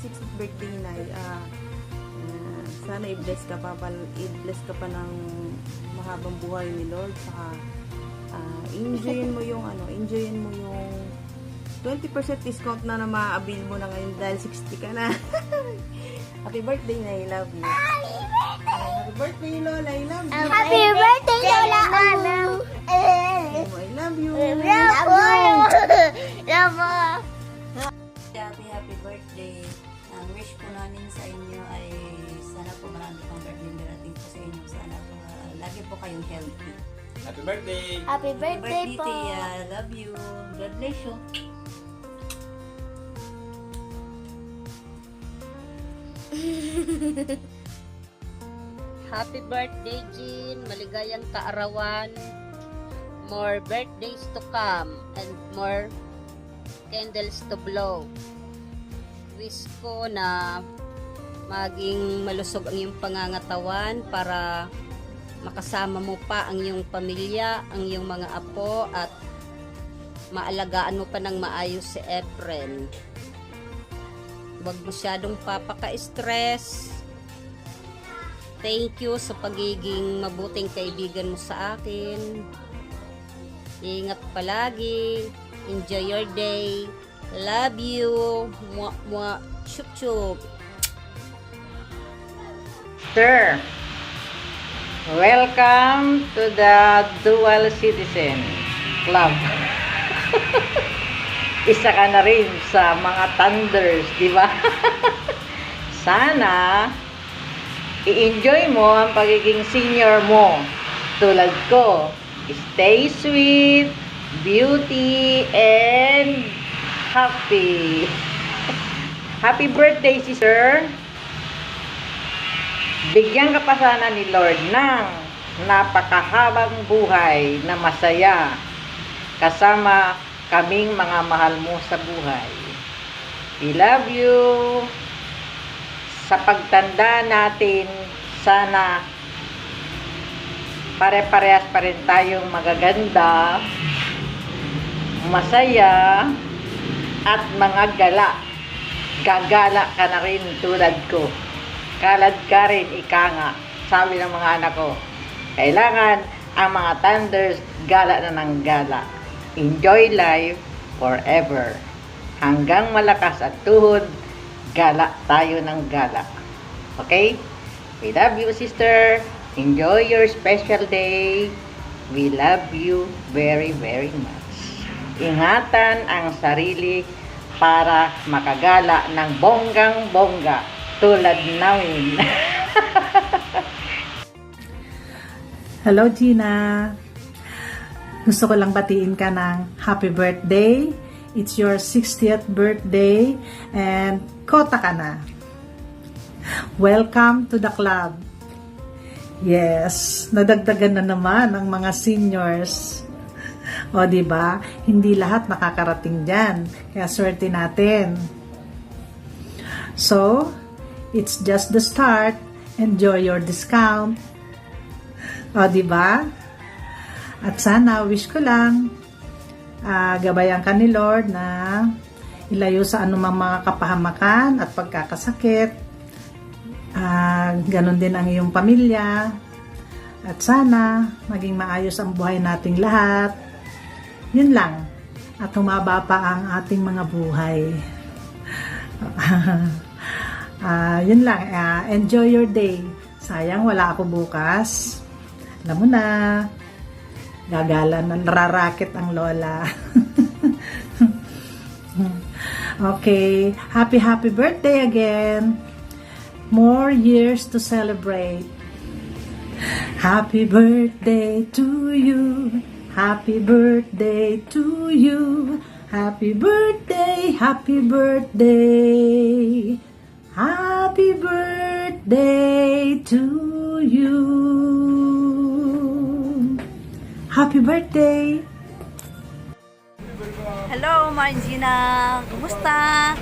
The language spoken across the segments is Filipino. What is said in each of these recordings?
60th birthday na. Sana i-bless ka pa ng mahabang buhay ni Lord. Saka enjoyin mo yung 20% discount na ma-avail mo na ngayon dahil 60 ka na. Happy birthday na, I love you. Happy birthday, Lola, I love you. Happy birthday, Lola. I love you. Happy birthday. Ang wish ko namin sa inyo ay sana po marami pang birthday darating po sa inyo. Sana po lagi po kayong healthy. Happy birthday! Happy birthday po. Tia. Love you. God bless you. Happy birthday, Jean. Maligayang kaarawan. More birthdays to come and more candles to blow. Wish ko na maging malusog ang iyong pangangatawan para makasama mo pa ang iyong pamilya, ang iyong mga apo at maalagaan mo pa ng maayos si Efren. Huwag masyadong papaka-stress. Thank you sa pagiging mabuting kaibigan mo sa akin. Ingat palagi. Enjoy your day. Love you. Mwah, mwah. Chup, chup. Sir, welcome to the Dual Citizen Club. Isa ka na rin sa mga Thunders, di ba? Sana i-enjoy mo ang pagiging senior mo tulad ko. Stay sweet, beauty, and happy. Happy birthday, sister. Bigyan ka pa sana ni Lord ng napakahabang buhay na masaya kasama kaming mga mahal mo sa buhay. We love you. Sa pagtanda natin, sana pare-parehas pa rin tayong magaganda, masaya, at mga gala. Gagala ka na rin tulad ko. Kalad ka rin, ika nga. Sabi ng mga anak ko, kailangan ang mga Thunders gala na ng gala. Enjoy life forever. Hanggang malakas at tuhod, gala tayo ng gala. Okay? We love you, sister. Enjoy your special day. We love you very, very much. Ingatan ang sarili para makagala ng bonggang-bongga tulad namin. Hello, Gina. Gusto ko lang batiin ka ng happy birthday. It's your 60th birthday and kota ka na. Welcome to the club. Yes, nadagdagan na naman ang mga seniors. O, diba? Hindi lahat nakakarating dyan. Kaya swerte natin. So, it's just the start. Enjoy your discount. O, diba? At sana, wish ko lang, gabayan ka ni Lord na ilayo sa anumang mga kapahamakan at pagkakasakit. Ganon din ang iyong pamilya. At sana, maging maayos ang buhay nating lahat. Yun lang. At humaba pa ang ating mga buhay. Yun lang. Enjoy your day. Sayang, wala ako bukas. Alam mo na, gagala na, nararakit ang lola. Okay. Happy birthday again. More years to celebrate. Happy birthday to you. Happy birthday to you. Happy birthday, happy birthday. Happy birthday to you. Happy birthday. Hello, Ma'am Gina. Kumusta?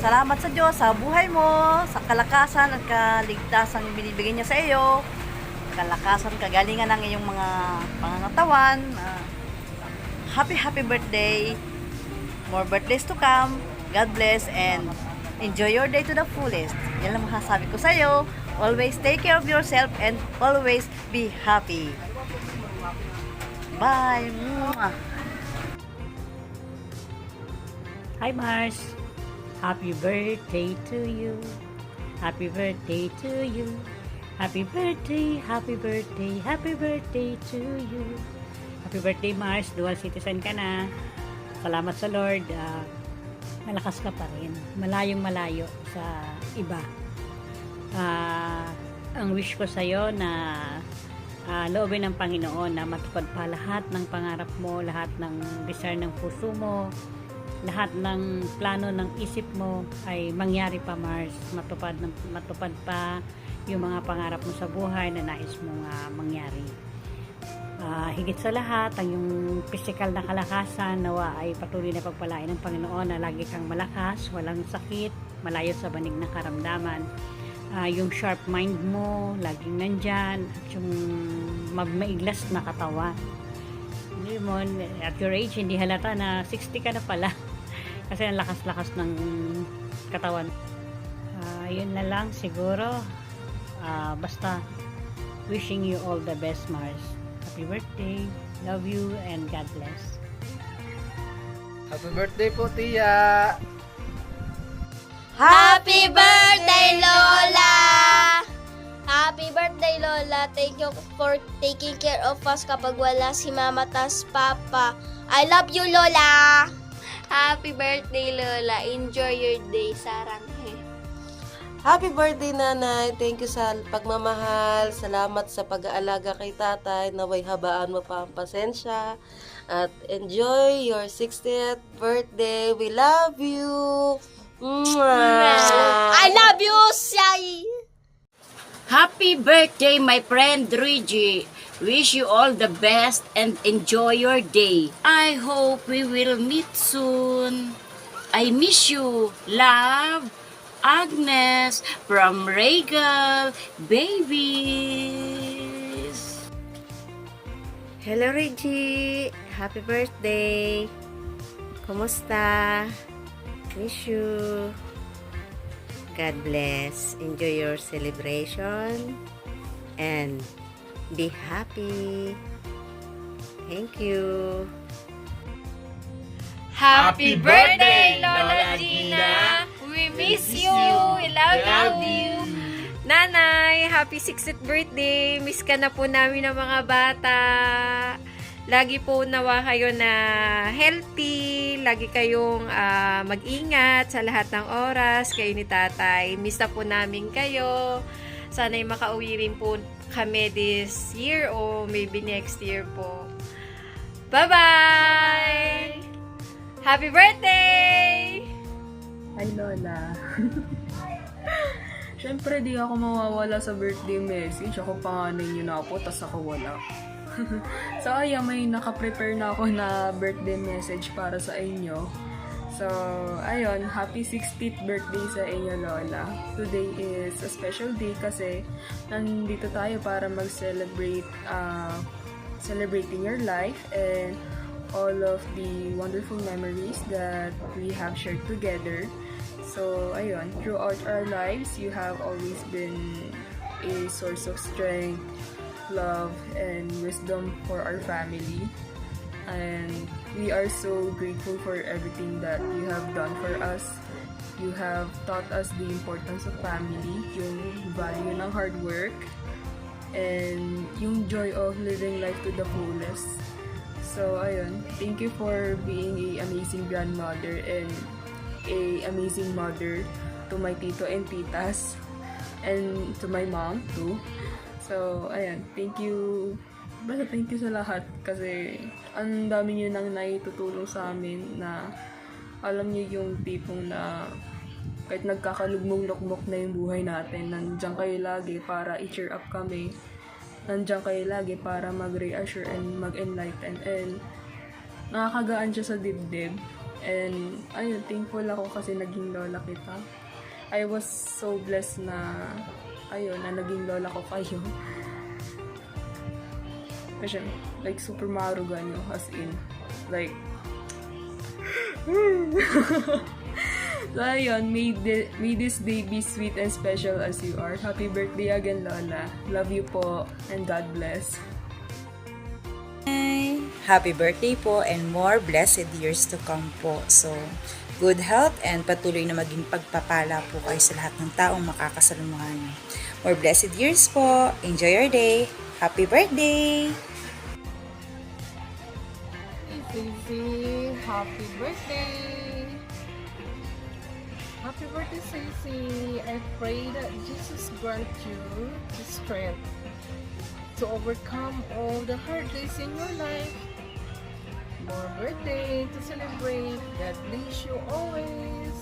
Salamat sa Diyos sa buhay mo, sa kalakasan at kaligtasan binibigay niya sa iyo. Kalakasan, kagalingan ng iyong mga pangangatawan. Happy birthday. More birthdays to come. God bless and enjoy your day to the fullest. Yan lang masasabi ko sa'yo. Always take care of yourself and always be happy. Bye! Mwah. Hi Mars! Happy birthday to you! Happy birthday to you! Happy birthday, happy birthday, happy birthday to you! Happy birthday Mars! Dual citizen ka na. Salamat sa Lord. Malakas ka pa rin. Malayong malayo sa iba. Ang wish ko sa'yo na loobin ng Panginoon na matupad pa lahat ng pangarap mo, lahat ng desire ng puso mo, lahat ng plano ng isip mo ay mangyari pa Mars, matupad pa yung mga pangarap mo sa buhay na nais mong mangyari. Higit sa lahat, ang yung physical na kalakasan nawa ay patuloy na pagpalain ng Panginoon na lagi kang malakas, walang sakit, malayo sa banig na karamdaman. Yung sharp mind mo laging nandyan, at yung maiglas na katawan. Hindi mo, at your age hindi halata na 60 ka na pala kasi ang lakas-lakas ng katawan. Yun na lang siguro. Basta wishing you all the best Mars. Happy birthday, love you and God bless. Happy birthday po, Tia! Happy birthday, Lola! Happy birthday, Lola. Thank you for taking care of us kapag wala si Mama tas Papa. I love you, Lola! Happy birthday, Lola. Enjoy your day, Saranghe. Happy birthday, Nanay. Thank you sa pagmamahal. Salamat sa pag-aalaga kay Tatay. Naway habaan mo pa ang pasensya. At enjoy your 60th birthday. We love you. I love you, Sai! Happy birthday, my friend Reggie. Wish you all the best and enjoy your day. I hope we will meet soon. I miss you. Love, Agnes from Regal Babies. Hello, Reggie. Happy birthday. Kumusta? Miss you. God bless. Enjoy your celebration and be happy. Thank you. Happy birthday, Lola Gina! We miss you! We love you! Nanay, happy 60th birthday! Miss ka na po namin ng mga bata. Lagi po nawa kayo na healthy. Lagi kayong mag-ingat sa lahat ng oras. Kayo ni Tatay. Miss na po namin kayo. Sana'y makauwi rin po kami this year o maybe next year po. Bye-bye! Happy birthday! Hi, Lola. Siyempre, di ako mawawala sa birthday message. Ako panganay niyo na ako, tas ako wala. So, ayan, may naka-prepare na ako na birthday message para sa inyo. So, ayun, happy 60th birthday sa inyo, Lola. Today is a special day kasi nandito tayo para mag-celebrate, celebrating your life and all of the wonderful memories that we have shared together. So, ayun, throughout our lives, you have always been a source of strength, love, and wisdom for our family. And we are so grateful for everything that you have done for us. You have taught us the importance of family, yung value ng hard work, and yung joy of living life to the fullest. So, ayun, thank you for being an amazing grandmother and a amazing mother to my tito and titas and to my mom too. So, ayan, thank you. Basta thank you sa lahat kasi ang dami nyo nang naitutulong sa amin na alam nyo yung tipong na kahit nagkakalugmok-lukmok na yung buhay natin, nandiyan kayo lagi para i-cheer up kami. Nandiyan kayo lagi para mag-reassure and mag-enlighten and nakakagaan siya sa dibdib. And ayun, thankful ako kasi naging lola kita. I was so blessed na ayun, na naging lola ko kayo. Kasi, like, super maruga nyo, as in, like, So ayun, may this day be sweet and special as you are. Happy birthday again, Lola. Love you po, and God bless. Happy birthday po and more blessed years to come po. So, good health and patuloy na maging pagpapala po kayo sa lahat ng taong makakasalumuhan niyo. More blessed years po. Enjoy your day. Happy birthday! Sissy, happy birthday! Happy birthday, Sissy! I pray that Jesus grant you the strength to overcome all the hard days in your life. More birthday to celebrate. God bless you always.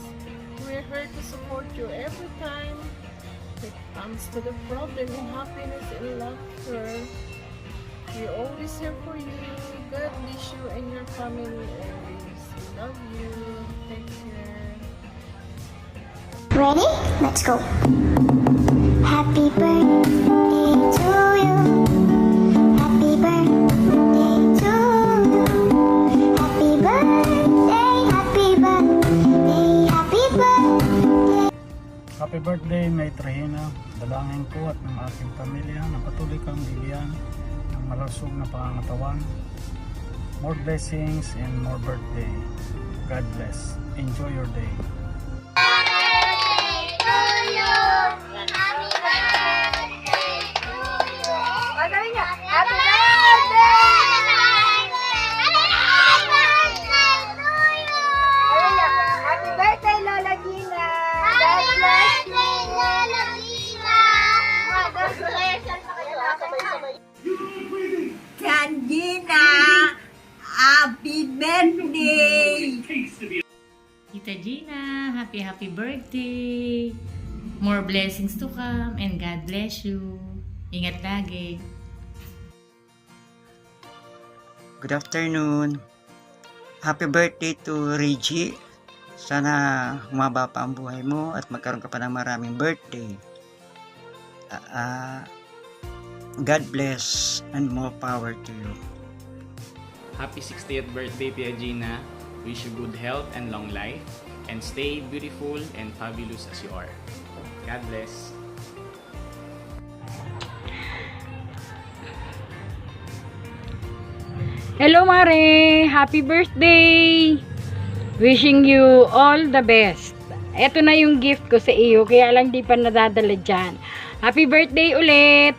We're here to support you every time it comes to the problem in happiness and laughter. We're always here for you. God bless you and your family always. We love you. Take care. Ready? Let's go. Happy birthday to you. Happy birthday to you. Happy birthday, happy birthday, happy birthday. Happy birthday, Mate Regina. Dalangin ko at ng aking pamilya na patuloy kang bigyan ng malusog na pangangatawan. More blessings and more birthday. God bless. Enjoy your day. Happy birthday, Lola Gina! God bless you! Lola Gina! Gina, happy birthday! Tita Gina, happy birthday! More blessings to come and God bless you. Ingat lagi. Good afternoon. Happy birthday to Reggie. Sana humaba pa ang buhay mo at magkaroon ka pa ng maraming birthday. God bless and more power to you. Happy 60th birthday, Tia Gina. Wish you good health and long life. And stay beautiful and fabulous as you are. God bless. Hello Mare! Happy birthday! Wishing you all the best. Ito na yung gift ko sa iyo, kaya lang di pa nadadala dyan. Happy birthday ulit!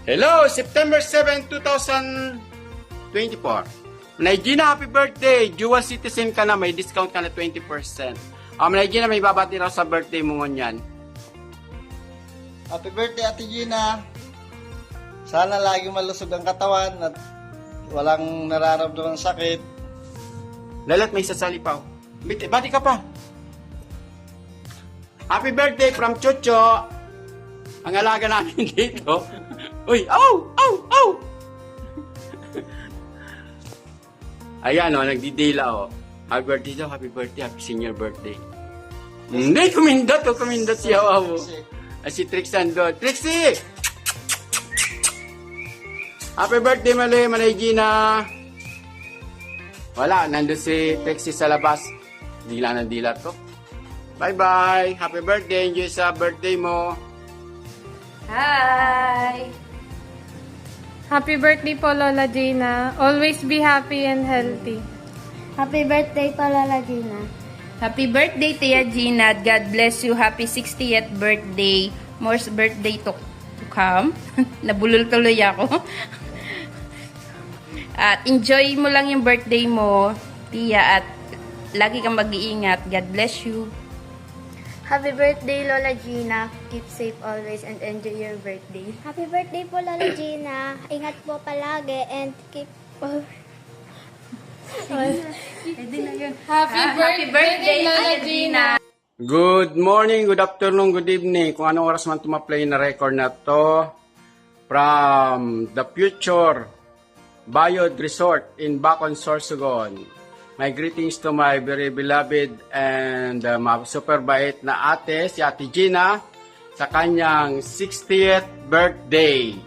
Hello! September 7, 2024. Gina, happy birthday! Dual citizen ka na, may discount ka na 20%. Gina, may babati raw sa birthday mo ngunyan. Happy birthday, Ate Gina! Sana lagi malusog ang katawan at walang nararamdaman sakit. Lalat, may sasalipaw. Bati ka pa. Happy birthday from Chucho! Ang alaga namin dito. Uy! Ow! Ow! Ow! Ayan o, nagdidila o. Happy birthday daw, happy birthday, happy senior birthday. Hindi, kumindot si Hawa mo. Si Trixie doon. Trixie! Happy birthday, Malay Gina! Wala, nandun si Trixie sa labas. Dila ng dila to. Bye-bye! Happy birthday! Enjoy sa birthday mo! Hi! Happy birthday po, Lola Gina. Always be happy and healthy. Happy birthday po, Lola Gina. Happy birthday, Tia Gina. God bless you. Happy 60th birthday. More birthday to come. Nabulol tuloy ako. At enjoy mo lang yung birthday mo, Tia, at lagi kang mag-iingat. God bless you. Happy birthday, Lola Gina. Keep safe always and enjoy your birthday. Happy birthday po, Lola Gina. Ingat po palagi and keep... Happy birthday, Lola Gina. Good morning, good afternoon, good evening. Kung anong oras man tumaplay na record na to from the future Bayod Resort in Bacon, Sorsogon. My greetings to my very beloved and super bait na ate, si Ate Gina, sa kanyang 60th birthday.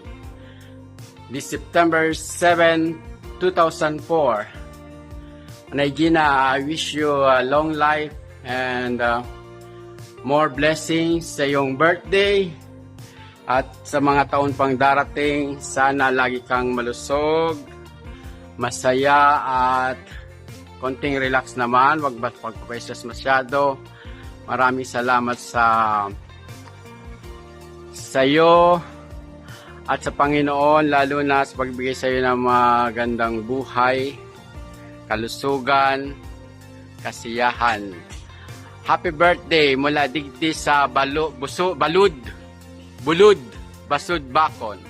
This September 7, 2004. Nanay Gina, I wish you a long life and more blessings sa iyong birthday at sa mga taon pang darating. Sana lagi kang malusog, masaya at konting relax naman. Huwag pagpapastress masyado. Maraming salamat sa iyo at sa Panginoon, lalo na sa pagbigay sa iyo ng magandang buhay, kalusugan, kasiyahan. Happy birthday mula digdi sa Bulud, Basud, Bacon.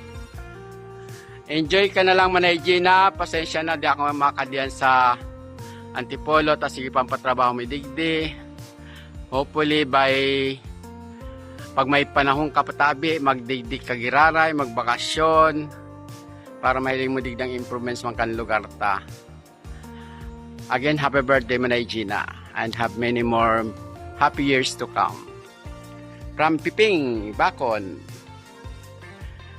Enjoy ka na lang, Manay Gina. Pasensya na, di ako makadiyan sa Antipolo. Tapos sige pang patrabaho mo digdi. Hopefully pag may panahong kapatabi, magdigdig ka giraray, magbakasyon, para mahiling mo digdang improvements man kan lugar ta. Again, happy birthday, Manay Gina, and have many more happy years to come. From Piping, Bacon.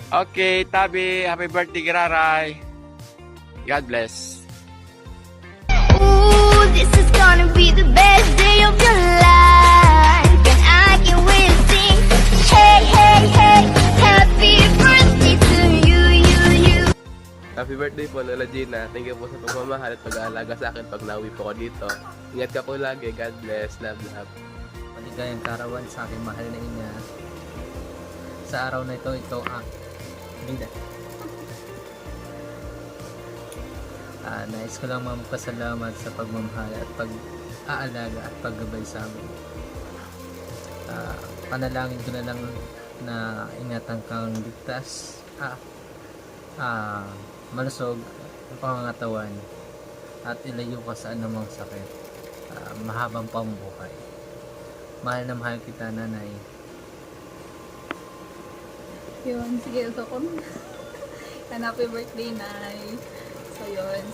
Okay, Tabi, happy birthday, giraray. God bless. Ooh, this is gonna be the best day of your life, and I can wait to sing. Hey, hey, hey, happy birthday to you. Happy birthday po, Lola Gina. Thank you po sa pagmamahal at pag-aalaga sa akin pag nauwi po ko dito. Ingat ka po lagi. God bless. Love, love. Maligayang karawan sa aking mahal na ina. Sa araw na ito ang bida. Nais ko lang magpasalamat sa pagmamahal at pag-aalaga at paggabay sa amin. Panalangin ko na lang na ingatan kang ligtas, malusog ang pangangatawan at ilayo ka sa anumang sakit. Mahabang pambuhay. Mahal na mahal kita, Nanay. Yun, sige, so kung happy birthday, Nay. So yun,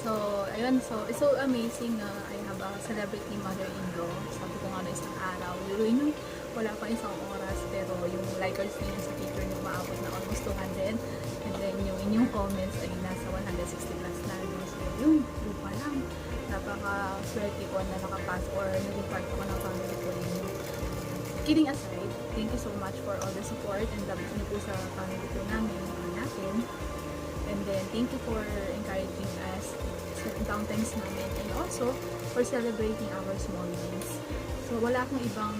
it's so amazing na I have a celebrity mother-in-law. Sabi ko nga na isang araw, yun, wala pa isang oras, pero yung likers niyo sa picture niyo maabot na almost 200, and then yung inyong comments ay nasa 160 plus na. So yun, lupa lang. Napaka-swerte ko na nakapasok or naging part ako ng family ko ninyo. Kidding aside, thank you so much for all the support and love niyo po sa family ko natin. And then, thank you for encouraging us sa downtimes namin and also for celebrating our small wins. So, wala akong ibang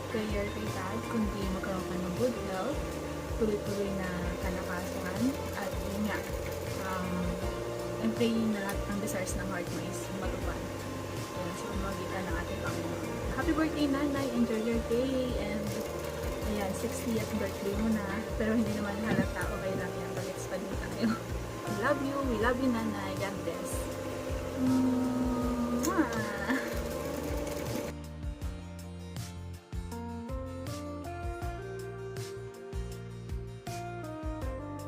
prayer kay God kundi magkaroon ka ng good health, tuloy-tuloy na kalakasan, at yun nga, I'm praying na lahat ng desires ng heart mo is matupad. Ayan, so, magitan ng ating Panginoon. Happy birthday, Nanay! Enjoy your day! And, ayan, 60th birthday mo na, pero hindi naman halata, okay lang yan, balik pa din tayo. We love you, Nanay. God bless. Mwah!